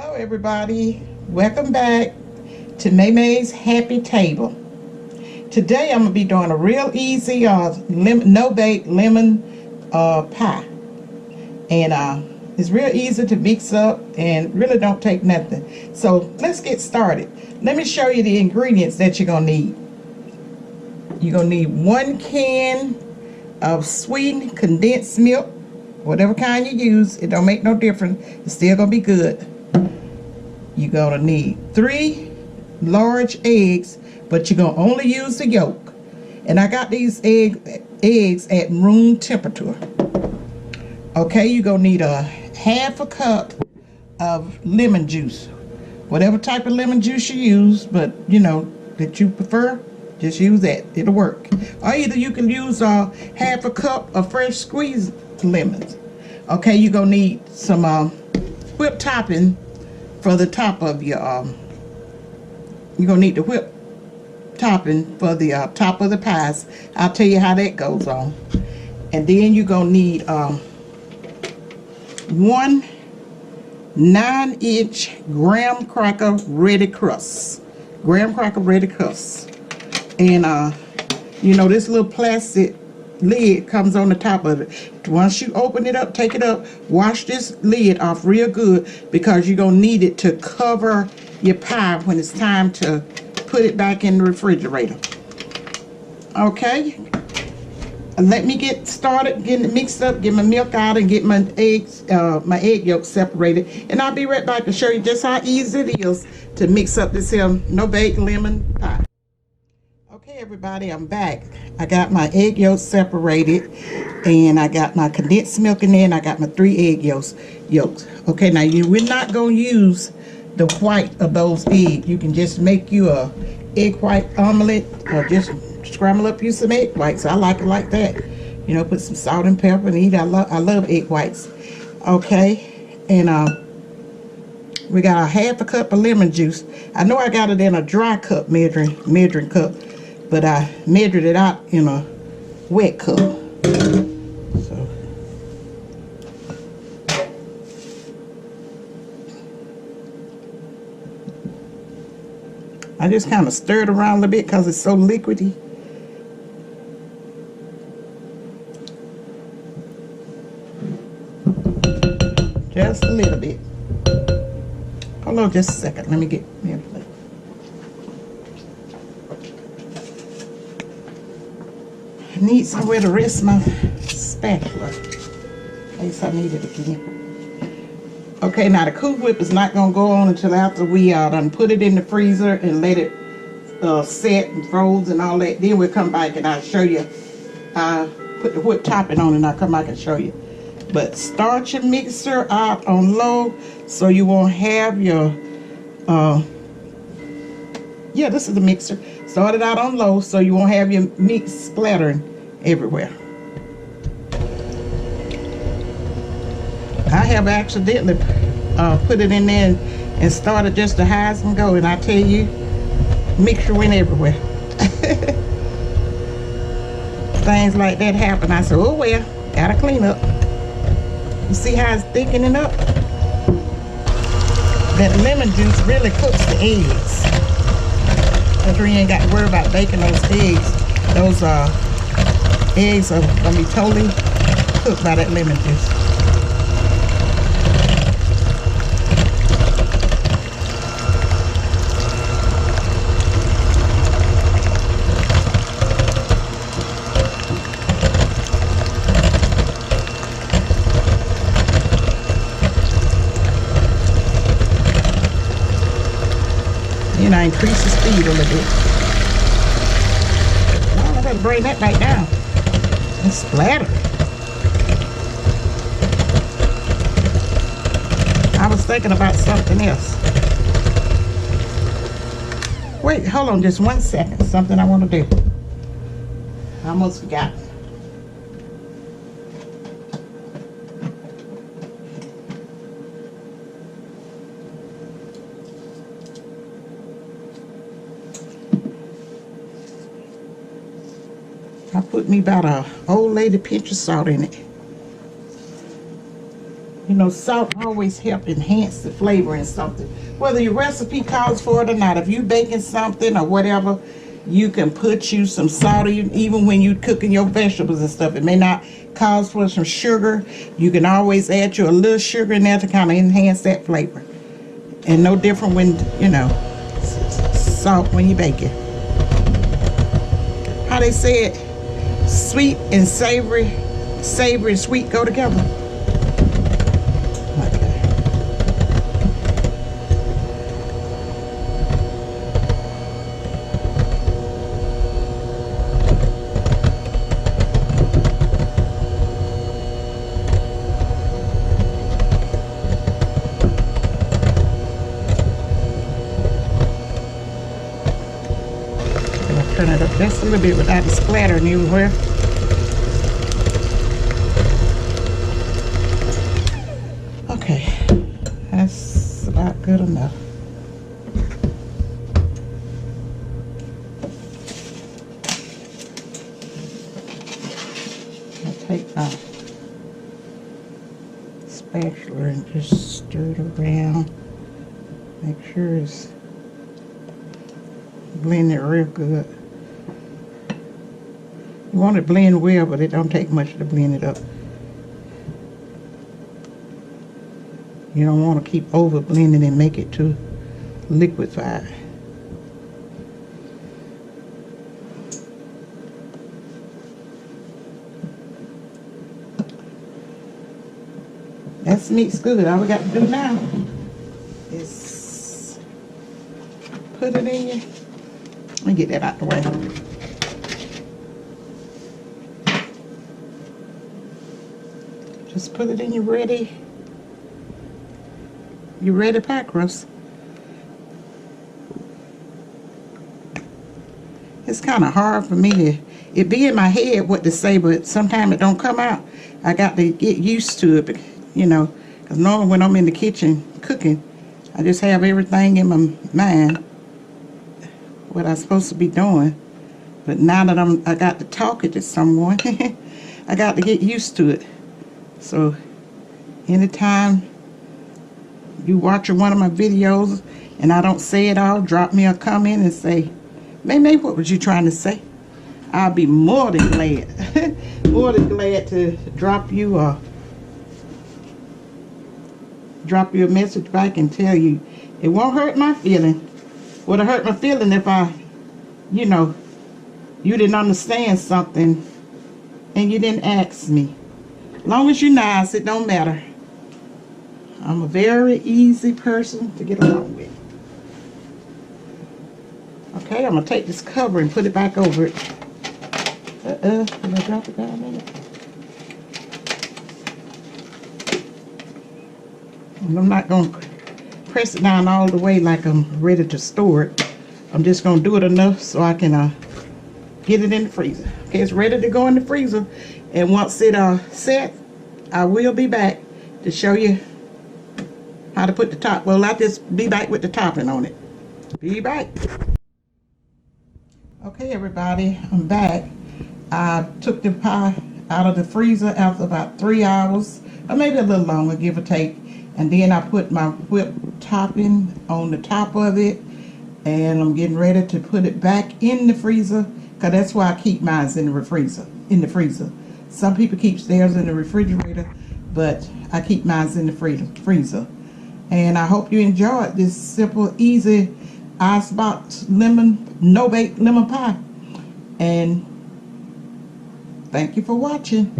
Hello everybody, welcome back to May's Happy Table. Today I'm going to be doing a real easy no-bake lemon pie. And it's real easy to mix up and really don't take nothing. So let's get started. Let me show you the ingredients that you're going to need. You're going to need 1 can of sweetened condensed milk. Whatever kind you use, it don't make no difference. It's still going to be good. You're going to need 3 large eggs, but you're going to only use the yolk. And I got these eggs at room temperature. Okay, you're going to need a half a cup of lemon juice. Whatever type of lemon juice you use, but you know, that you prefer, just use that. It'll work. Or either you can use half a cup of fresh squeezed lemons. Okay, you're going to need some whipped topping for the top of your you're gonna need the whipped topping for the top of the pies. I'll tell you how that goes on. And then you're gonna need 1 9-inch graham cracker ready crust. And you know, this little plastic lid comes on the top of it. Once you open it up, take it up, wash this lid off real good, because you're gonna need it to cover your pie when it's time to put it back in the refrigerator. Okay, let me get started getting it mixed up, get my milk out, and get my eggs, my egg yolk separated, and I'll be right back to show you just how easy it is to mix up this here no-bake lemon pie. Okay everybody, I'm back. I got my egg yolks separated, and I got my condensed milk in there, and I got my 3 egg yolks. Okay, now we're not going to use the white of those eggs. You can just make you a egg white omelet, or just scramble up you some egg whites. I like it like that. You know, put some salt and pepper and eat. I love egg whites. Okay, and we got a half a cup of lemon juice. I know I got it in a dry cup, measuring cup, but I measured it out in a wet cup. So I just kind of stir it around a little bit because it's so liquidy. Just a little bit. Hold on just a second. Let me get me a plate. I need somewhere to rest my spatula in case I need it again. Okay, now the Cool Whip is not going to go on until after we done put it in the freezer and let it set and froze and all that. Then we'll come back and I'll show you. Put the whipped topping on and I'll come back and show you. But start your mixer out on low so you won't have your, yeah, this is the mixer. Start it out on low so you won't have your mix splattering everywhere. I have accidentally put it in there and started just the highs and go, and I tell you, mixture went everywhere. Things like that happen. I said, oh well, gotta clean up. You see how it's thickening up? That lemon juice really cooks the eggs. Because we ain't got to worry about baking those eggs. Those eggs are gonna be totally cooked by that lemon juice. And I increase the speed a little bit. Well, I gotta bring that back down. And splatter. I was thinking about something else. Wait, hold on just 1 second. Something I want to do. I almost forgot. I put me about a old lady pinch of salt in it. You know, salt always help enhance the flavor in something. Whether your recipe calls for it or not, if you baking something or whatever, you can put you some salt, even when you cooking your vegetables and stuff. It may not cause for some sugar. You can always add you a little sugar in there to kind of enhance that flavor. And no different when, you know, salt when you bake it. How they say it, sweet and savory, savory and sweet go together. Turn it up just a little bit without it splattering everywhere. Okay, that's about good enough. I'll take my spatula and just stir it around. Make sure it's blended real good. You want to blend well, but it don't take much to blend it up. You don't want to keep over blending and make it too liquefied. That's mixed good. All we got to do now is put it in here. Let me get that out the way. Just put it in your ready pie crust. It's kind of hard for me to, it be in my head what to say, but sometimes it don't come out. I got to get used to it, you know, because normally when I'm in the kitchen cooking, I just have everything in my mind what I'm supposed to be doing. But now that I got to talk it to someone, I got to get used to it. So anytime you watching one of my videos and I don't say it all, drop me a comment and say, May, what was you trying to say? I'll be more than glad, more than glad to drop you a message back and tell you. It won't hurt my feeling. Would have hurt my feeling if I, you know, you didn't understand something and you didn't ask me. Long as you're nice, it don't matter. I'm a very easy person to get along with. Okay, I'm going to take this cover and put it back over it. Did I drop it down in it? And I'm not going to press it down all the way like I'm ready to store it. I'm just going to do it enough so I can get it in the freezer. Okay, it's ready to go in the freezer. And once it set, I will be back to show you how to put the top. Well, I'll just be back with the topping on it. Be back. Okay, everybody, I'm back. I took the pie out of the freezer after about 3 hours, or maybe a little longer, give or take. And then I put my whipped topping on the top of it. And I'm getting ready to put it back in the freezer, because that's why I keep mine in the freezer. Some people keep theirs in the refrigerator, but I keep mine in the freezer. And I hope you enjoyed this simple, easy icebox no-bake lemon pie. And thank you for watching.